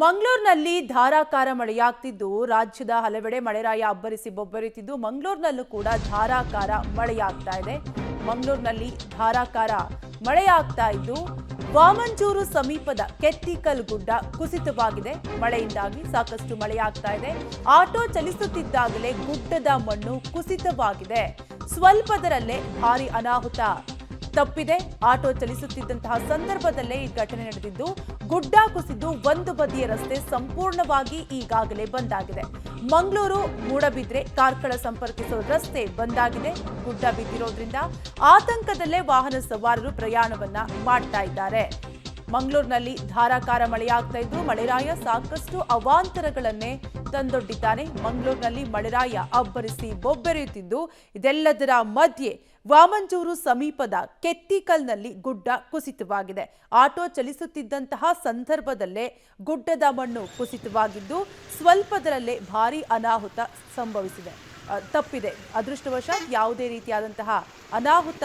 ಮಂಗಳೂರಿನಲ್ಲಿ ಧಾರಾಕಾರ ಮಳೆಯಾಗ್ತಿದ್ದು ರಾಜ್ಯದ ಹಲವೆಡೆ ಮಳೆರಾಯ ಅಬ್ಬರಿಸಿ ಬೊಬ್ಬರಿತಿದ್ದು ಮಂಗಳೂರಿನಲ್ಲೂ ಕೂಡ ಧಾರಾಕಾರ ಮಳೆಯಾಗ್ತಾ ಇದೆ. ಮಂಗಳೂರಿನಲ್ಲಿ ಧಾರಾಕಾರ ಮಳೆಯಾಗ್ತಾ ಇದ್ದು ವಾಮಂಜೂರು ಸಮೀಪದ ಕೆತ್ತಿಕಲ್ ಗುಡ್ಡ ಕುಸಿತವಾಗಿದೆ. ಮಳೆಯಿಂದಾಗಿ ಸಾಕಷ್ಟು ಮಳೆಯಾಗ್ತಾ ಇದೆ. ಆಟೋ ಚಲಿಸುತ್ತಿದ್ದಾಗಲೇ ಗುಡ್ಡದ ಮಣ್ಣು ಕುಸಿತವಾಗಿದೆ. ಸ್ವಲ್ಪದರಲ್ಲೇ ಭಾರಿ ಅನಾಹುತ ತಪ್ಪಿದೆ. ಆಟೋ ಚಲಿಸುತ್ತಿದ್ದಂತಹ ಸಂದರ್ಭದಲ್ಲೇ ಈ ಘಟನೆ ನಡೆದಿದ್ದು ಗುಡ್ಡ ಕುಸಿದು ಒಂದು ಬದಿಯ ರಸ್ತೆ ಸಂಪೂರ್ಣವಾಗಿ ಈಗಾಗಲೇ ಬಂದಾಗಿದೆ. ಮಂಗಳೂರು ಮೂಡಬಿದ್ರೆ ಕಾರ್ಕಳ ಸಂಪರ್ಕಿಸುವ ರಸ್ತೆ ಬಂದಾಗಿದೆ. ಗುಡ್ಡ ಬಿದ್ದಿರೋದ್ರಿಂದ ಆತಂಕದಲ್ಲೇ ವಾಹನ ಸವಾರರು ಪ್ರಯಾಣವನ್ನ ಮಾಡ್ತಾ ಇದ್ದಾರೆ. ಮಂಗಳೂರಿನಲ್ಲಿ ಧಾರಾಕಾರ ಮಳೆಯಾಗ್ತಾ ಇದ್ದು ಮಳೆರಾಯ ಸಾಕಷ್ಟು ಅವಾಂತರಗಳನ್ನೇ ತಂದೊಡ್ಡಿದ್ದಾನೆ. ಮಂಗಳೂರಿನಲ್ಲಿ ಮಳೆರಾಯ ಅಬ್ಬರಿಸಿ ಬೊಬ್ಬೆರೆಯುತ್ತಿದ್ದು ಇದೆಲ್ಲದರ ಮಧ್ಯೆ ವಾಮಂಜೂರು ಸಮೀಪದ ಕೆತ್ತಿಕಲ್ನಲ್ಲಿ ಗುಡ್ಡ ಕುಸಿತವಾಗಿದೆ. ಆಟೋ ಚಲಿಸುತ್ತಿದ್ದಂತಹ ಸಂದರ್ಭದಲ್ಲೇ ಗುಡ್ಡದ ಮಣ್ಣು ಕುಸಿತವಾಗಿದ್ದು ಸ್ವಲ್ಪದರಲ್ಲೇ ಭಾರೀ ಅನಾಹುತ ತಪ್ಪಿದೆ. ಅದೃಷ್ಟವಶಾತ್ ಯಾವುದೇ ರೀತಿಯಾದಂತಹ ಅನಾಹುತ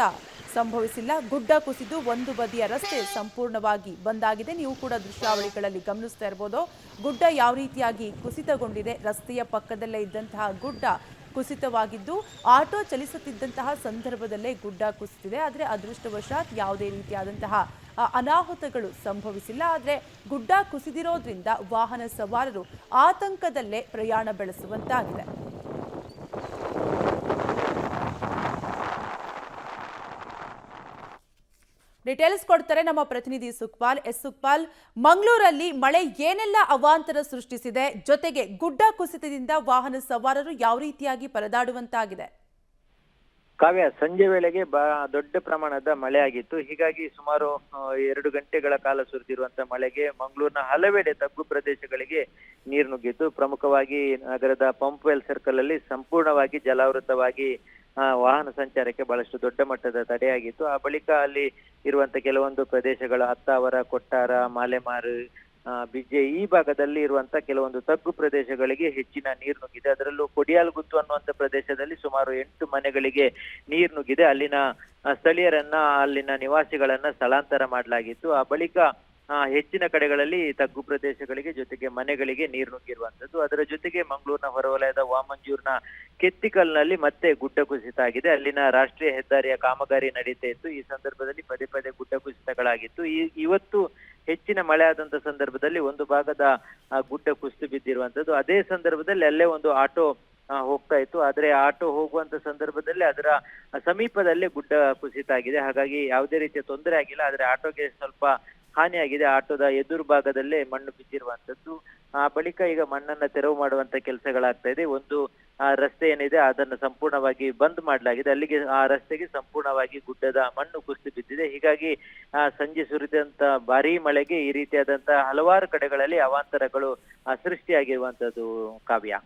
ಸಂಭವಿಸಿಲ್ಲ. ಗುಡ್ಡ ಕುಸಿದು ಒಂದು ಬದಿಯ ರಸ್ತೆ ಸಂಪೂರ್ಣವಾಗಿ ಬಂದಾಗಿದೆ. ನೀವು ಕೂಡ ದೃಶ್ಯಾವಳಿಗಳಲ್ಲಿ ಗಮನಿಸ್ತಾ ಇರಬಹುದು ಗುಡ್ಡ ಯಾವ ರೀತಿಯಾಗಿ ಕುಸಿತಗೊಂಡಿದೆ. ರಸ್ತೆಯ ಪಕ್ಕದಲ್ಲೇ ಇದ್ದಂತಹ ಗುಡ್ಡ ಕುಸಿತವಾಗಿದ್ದು ಆಟೋ ಚಲಿಸುತ್ತಿದ್ದಂತಹ ಸಂದರ್ಭದಲ್ಲೇ ಗುಡ್ಡ ಕುಸಿತಿದೆ. ಆದರೆ ಅದೃಷ್ಟವಶಾತ್ ಯಾವುದೇ ರೀತಿಯಾದಂತಹ ಅನಾಹುತಗಳು ಸಂಭವಿಸಿಲ್ಲ. ಆದರೆ ಗುಡ್ಡ ಕುಸಿದಿರೋದ್ರಿಂದ ವಾಹನ ಸವಾರರು ಆತಂಕದಲ್ಲೇ ಪ್ರಯಾಣ ಬೆಳೆಸುವಂತಾಗಿದೆ. ಡೀಟೇಲ್ಸ್ ಕೊಡ್ತಾರೆ ನಮ್ಮ ಪ್ರತಿನಿಧಿ ಸುಖಪಾಲ್. ಸುಖಪಾಲ್, ಮಂಗಳೂರಲ್ಲಿ ಮಳೆ ಏನೆಲ್ಲ ಅವಾಂತರ ಸೃಷ್ಟಿಸಿದೆ, ಜೊತೆಗೆ ಗುಡ್ಡ ಕುಸಿತದಿಂದ ವಾಹನ ಸವಾರರು ಯಾವ ರೀತಿಯಾಗಿ ಪರದಾಡುವಂತಾಗಿದೆ? ಕಾವ್ಯ, ಸಂಜೆ ವೇಳೆಗೆ ದೊಡ್ಡ ಪ್ರಮಾಣದ ಮಳೆ ಆಗಿತ್ತು. ಹೀಗಾಗಿ ಸುಮಾರು 2 ಗಂಟೆಗಳ ಕಾಲ ಸುರಿದಿರುವಂತಹ ಮಳೆಗೆ ಮಂಗಳೂರಿನ ಹಲವೆಡೆ ತಗ್ಗು ಪ್ರದೇಶಗಳಿಗೆ ನೀರು ನುಗ್ಗಿತ್ತು. ಪ್ರಮುಖವಾಗಿ ನಗರದ ಪಂಪ್ವೆಲ್ ಸರ್ಕಲ್ ಅಲ್ಲಿ ಸಂಪೂರ್ಣವಾಗಿ ಜಲಾವೃತವಾಗಿ ವಾಹನ ಸಂಚಾರಕ್ಕೆ ಬಹಳಷ್ಟು ದೊಡ್ಡ ಮಟ್ಟದ ತಡೆಯಾಗಿತ್ತು. ಆ ಬಳಿಕ ಅಲ್ಲಿ ಇರುವಂತ ಕೆಲವೊಂದು ಪ್ರದೇಶಗಳು ಅತ್ತಾವರ, ಕೊಟ್ಟಾರ, ಮಾಲೆಮಾರು, ಬಿಜೆ ಈ ಭಾಗದಲ್ಲಿ ಇರುವಂತ ಕೆಲವೊಂದು ತಗ್ಗು ಪ್ರದೇಶಗಳಿಗೆ ಹೆಚ್ಚಿನ ನೀರು ನುಗ್ಗಿದೆ. ಅದರಲ್ಲೂ ಕೊಡಿಯಾಲ್ಗುತ್ತು ಅನ್ನುವಂತ ಪ್ರದೇಶದಲ್ಲಿ ಸುಮಾರು 8 ಮನೆಗಳಿಗೆ ನೀರು ನುಗ್ಗಿದೆ. ಅಲ್ಲಿನ ಸ್ಥಳೀಯರನ್ನ, ಅಲ್ಲಿನ ನಿವಾಸಿಗಳನ್ನ ಸ್ಥಳಾಂತರ ಮಾಡಲಾಗಿತ್ತು. ಆ ಬಳಿಕ ಹೆಚ್ಚಿನ ಕಡೆಗಳಲ್ಲಿ ತಗ್ಗು ಪ್ರದೇಶಗಳಿಗೆ ಜೊತೆಗೆ ಮನೆಗಳಿಗೆ ನೀರು ನುಗ್ಗಿರುವಂತದ್ದು. ಅದರ ಜೊತೆಗೆ ಮಂಗಳೂರಿನ ಹೊರವಲಯದ ವಾಮಂಜೂರಿನ ಕೆತ್ತಿಕಲ್ನಲ್ಲಿ ಮತ್ತೆ ಗುಡ್ಡ ಕುಸಿತ ಆಗಿದೆ. ಅಲ್ಲಿನ ರಾಷ್ಟ್ರೀಯ ಹೆದ್ದಾರಿಯ ಕಾಮಗಾರಿ ನಡೀತಾ ಇತ್ತು. ಈ ಸಂದರ್ಭದಲ್ಲಿ ಪದೇ ಪದೇ ಗುಡ್ಡ ಕುಸಿತಗಳಾಗಿತ್ತು. ಇವತ್ತು ಹೆಚ್ಚಿನ ಮಳೆ ಆದಂತ ಸಂದರ್ಭದಲ್ಲಿ ಒಂದು ಭಾಗದ ಗುಡ್ಡ ಕುಸಿದು ಬಿದ್ದಿರುವಂತದ್ದು. ಅದೇ ಸಂದರ್ಭದಲ್ಲಿ ಅಲ್ಲೇ ಒಂದು ಆಟೋ ಹೋಗ್ತಾ ಇತ್ತು. ಆದ್ರೆ ಆಟೋ ಹೋಗುವಂತ ಸಂದರ್ಭದಲ್ಲಿ ಅದರ ಸಮೀಪದಲ್ಲೇ ಗುಡ್ಡ ಕುಸಿತ ಆಗಿದೆ. ಹಾಗಾಗಿ ಯಾವುದೇ ರೀತಿಯ ತೊಂದರೆ ಆಗಿಲ್ಲ. ಆದ್ರೆ ಆಟೋಗೆ ಸ್ವಲ್ಪ ಹಾನಿಯಾಗಿದೆ. ಆಟೋದ ಎದುರು ಭಾಗದಲ್ಲೇ ಮಣ್ಣು ಬಿದ್ದಿರುವಂತದ್ದು. ಆ ಬಳಿಕ ಈಗ ಮಣ್ಣನ್ನ ತೆರವು ಮಾಡುವಂತ ಕೆಲಸಗಳಾಗ್ತಾ ಇದೆ. ಒಂದು ರಸ್ತೆ ಏನಿದೆ ಅದನ್ನು ಸಂಪೂರ್ಣವಾಗಿ ಬಂದ್ ಮಾಡಲಾಗಿದೆ. ಅಲ್ಲಿಗೆ ಆ ರಸ್ತೆಗೆ ಸಂಪೂರ್ಣವಾಗಿ ಗುಡ್ಡದ ಮಣ್ಣು ಕುಸಿದು ಬಿದ್ದಿದೆ. ಹೀಗಾಗಿ ಸಂಜೆ ಸುರಿದಂತ ಭಾರೀ ಮಳೆಗೆ ಈ ರೀತಿಯಾದಂತಹ ಹಲವಾರು ಕಡೆಗಳಲ್ಲಿ ಅವಾಂತರಗಳು ಸೃಷ್ಟಿಯಾಗಿರುವಂತದ್ದು ಕಾವ್ಯ.